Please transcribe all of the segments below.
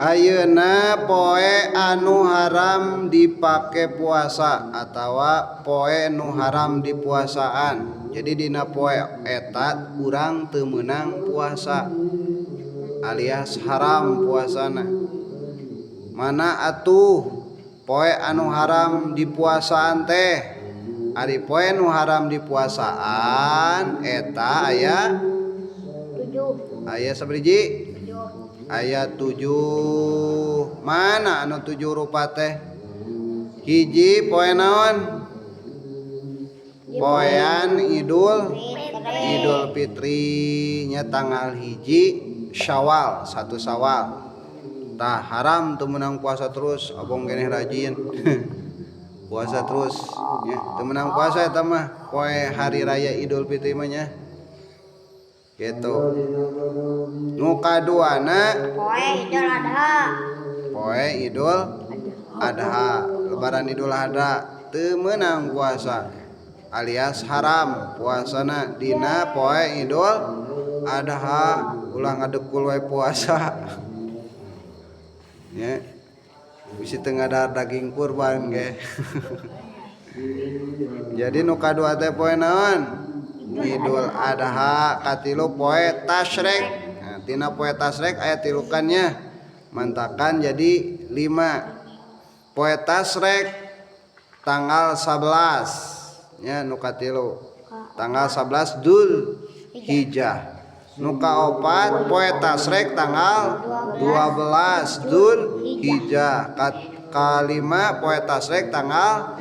Ayeuna poe anu haram dipake puasa atawa poe nu haram dipuasaan. Jadi dina poe eta urang teu meunang puasa alias haram puasana. Mana atuh poe anu haram dipuasaan teh? Ari poe nu haram dipuasaan eta aya 7. Aya sabriji? Ayat 7. Mana anu 7 rupa teh? Hiji poe naon? Poean Idul Fitri nya tanggal hiji Syawal, 1 Syawal. Tah haram teu meunang puasa terus, abong keneh rajin. Puasa terus nya, teu meunang puasa eta mah poe hari raya Idul Fitri mah nya. Gitu. Nu kaduana poe Idul Adha. Poe Idul Adha, lebaran Idul Adha teu meunang puasa alias haram puasana dina poe Idul Adha. Ulah ngadekul we puasa. Ya. Bisi teu ngadahar daging kurban ge. Jadi nu kadua teh poe naon? Idul Adha. Katilu poe Tasyrik. Nah, tina poe Tasyrik aya tilukannya. Mantakan jadi 5. Poe Tasyrik tanggal 11 nya nu katilu. Tanggal 11 Dzul Hijjah. Nu kaopat poe Tasyrik tanggal 12 Dzul Hijjah. Kalima poe Tasyrik tanggal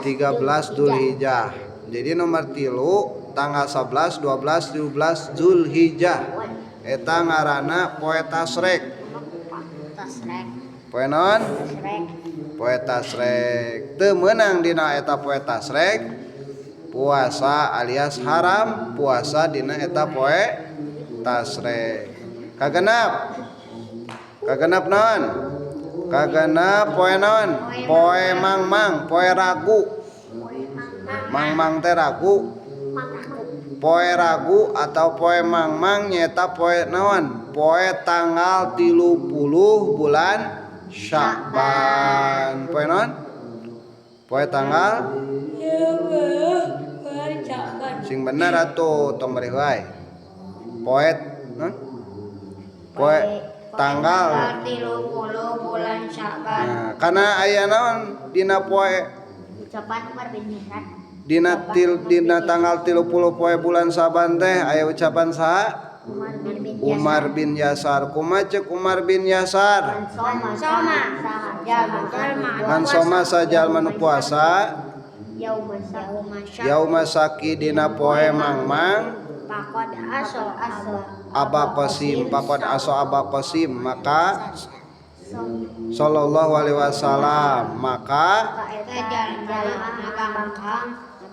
13 Dzul Hijjah. Jadi nomor 3 tanggal 11, 12, 17 Zulhijjah eta ngaranna poe Tasyrik. Poe naon? Poe Tasyrik. Teu meunang dina eta poe Tasyrik puasa alias haram puasa dina eta poe Tasyrik. Kagenap naon? Kagenap poe naon? Poe mangmang, poe ragu. Mangmang teh ragu. Poe ragu atau poe mangmang nyata poe naon? Poe tanggal 30 bulan Sya'ban. Poe naon? Poe tanggal sing bener atuh tong bari wae. Poe naon? Poe tanggal 30 bulan Sya'ban. Nah, kana aya naon dina poe Ucapan Umar bin Yasar. Dina tanggal 30 poe bulan Saban teh aya ucapan saha? Umar bin Yasar. Kumaha ceuk Umar bin Yasar? Man soma sajalma nu puasa yauma saki dina poe mangmang Pakod aso pakod aso aba qasim maka sallallahu alaihi wasallam maka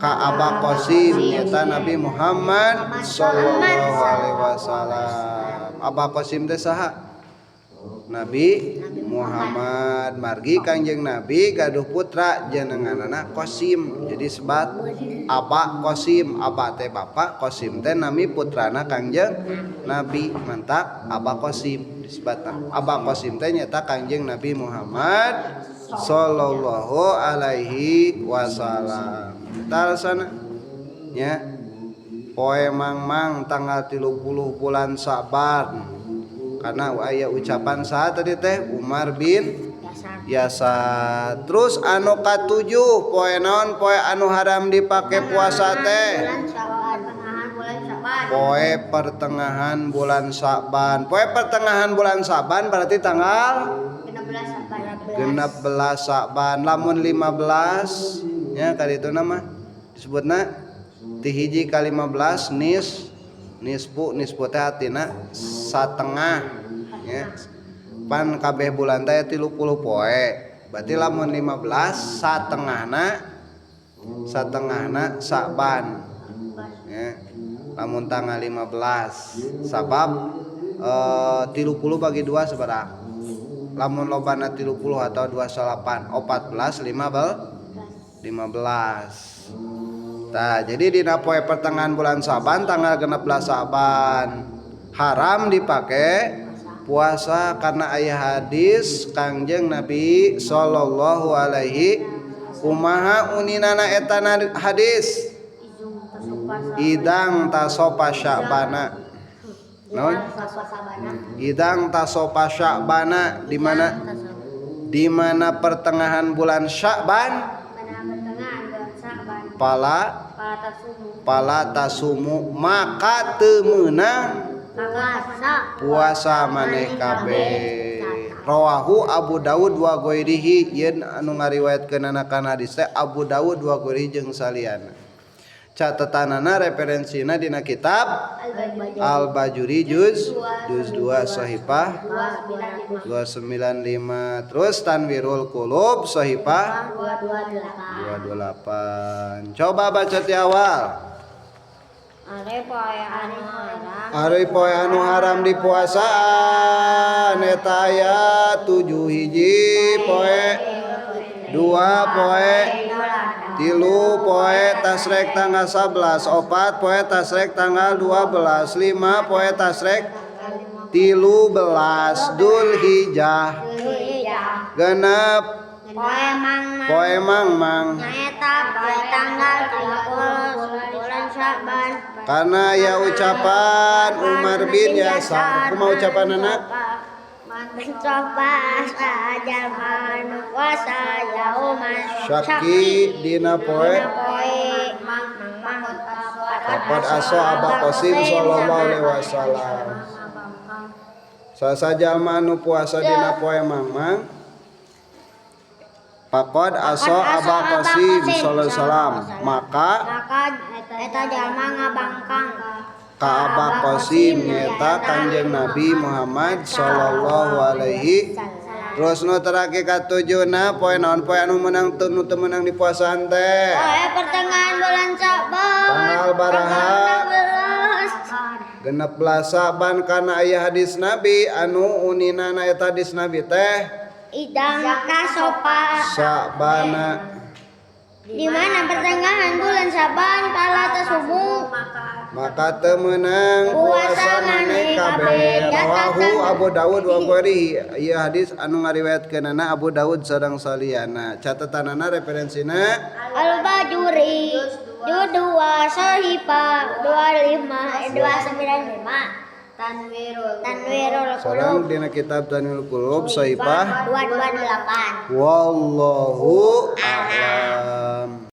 ka Aba Qasim nyata Nabi Muhammad sallallahu alaihi wasallam. Aba Qasim teh saha? Nabi Muhammad. Margi Kangjeng Nabi gaduh putra jenenganna Qasim. Jadi sebat Aba Qasim. Aba teh bapa, Qasim teh nami putrana Kangjeng Nabi. Mantap, Aba Qasim disebut Aba Qasim teh nyata Kangjeng Nabi Muhammad sallallahu alaihi wasallam. Tarsana nya poe mangmang tanggal 30 bulan Saban. Karena aya ucapan saha tadi teh Umar bin Yasar. Terus anu katujuh poe naon? Poe anu haram dipake puasa teh poe pertengahan bulan Saban. Poe pertengahan bulan Saban berarti tanggal 16 Saban. Lamun 15 nya kali itu nama disebutna ti hiji ka 15 nisfu teh artina satengah ya. Pan kabeh bulan teh 30 poe. Berarti lamun 15 satengahna Saban. Ya. Lamun tanggal 15 sabab 30 bagi 2 sabaraha? Lamun lobana 30 atau 28 14 15. Nah, jadi dina poe pertengahan bulan Saban tanggal 16 Saban haram dipake puasa karena aya hadis Kangjeng Nabi sallallahu alaihi kumaha uninana eta hadis idang tasopa sya'bana non idang tasopa sya'bana di mana pertengahan bulan Sya'ban pala tasumu maka teu meunang puasa maneh kabeh. Rawahu Abu Dawud wa ghairihi yen anu ngariwayatkeunana kana hadis teh Abu Dawud wa ghairihi jeung saliyana. Catatanana referensina dina kitab Al-Bajuri juz 2 sahifah 295 terus Tanwirul Qulub sahifah 228. Coba baca ti awal. Ari poe anu haram di puasaan eta aya 7 hiji poe 2 poe 3 poe tasrek tanggal 11 4 poe tasrek tanggal 12 5 poe tasrek 13 Dzulhijjah genep poe mangmang nyaeta poe tanggal 30 bulan Sya'ban karena ya ucapan Umar bin Yasar kumaha ucapanana mencoba saja manu puasa yauman syaki dina poe Kapad aso Aba Qasim sallallahu alaihi wasallam sasaja manu puasa dina poe mangmang Pakod aso Aba Qasim sallallahu alaihi wasallam maka eta jalma ngabangkang ka Aba Qasim nyaeta Kanjeng Nabi Muhammad sallallahu alaihi terus nu terakhir katujuna poe naon poe anu meunang teu nu teu meunang di puasaan teh poe pertengahan bulan Sya'ban tanggal baraha 16 Saban kana aya hadis Nabi anu uninana eta hadis Nabi teh idang kasopa Sya'bana di mana pertengahan bulan Sya'ban pala tasumu maka teu meunang puasa maneh kabeh. Rawahu Abu Dawud wa ghairihi ieu hadis anu ngariwayatkeunana Abu Dawud sareng saliyana. Catatanana referensina Al-Bajuri juz 2 sahifah 295 Tanwirul sareng Qulub dina kitab Tanwirul Qulub sahifah 228 wallahu a'lam.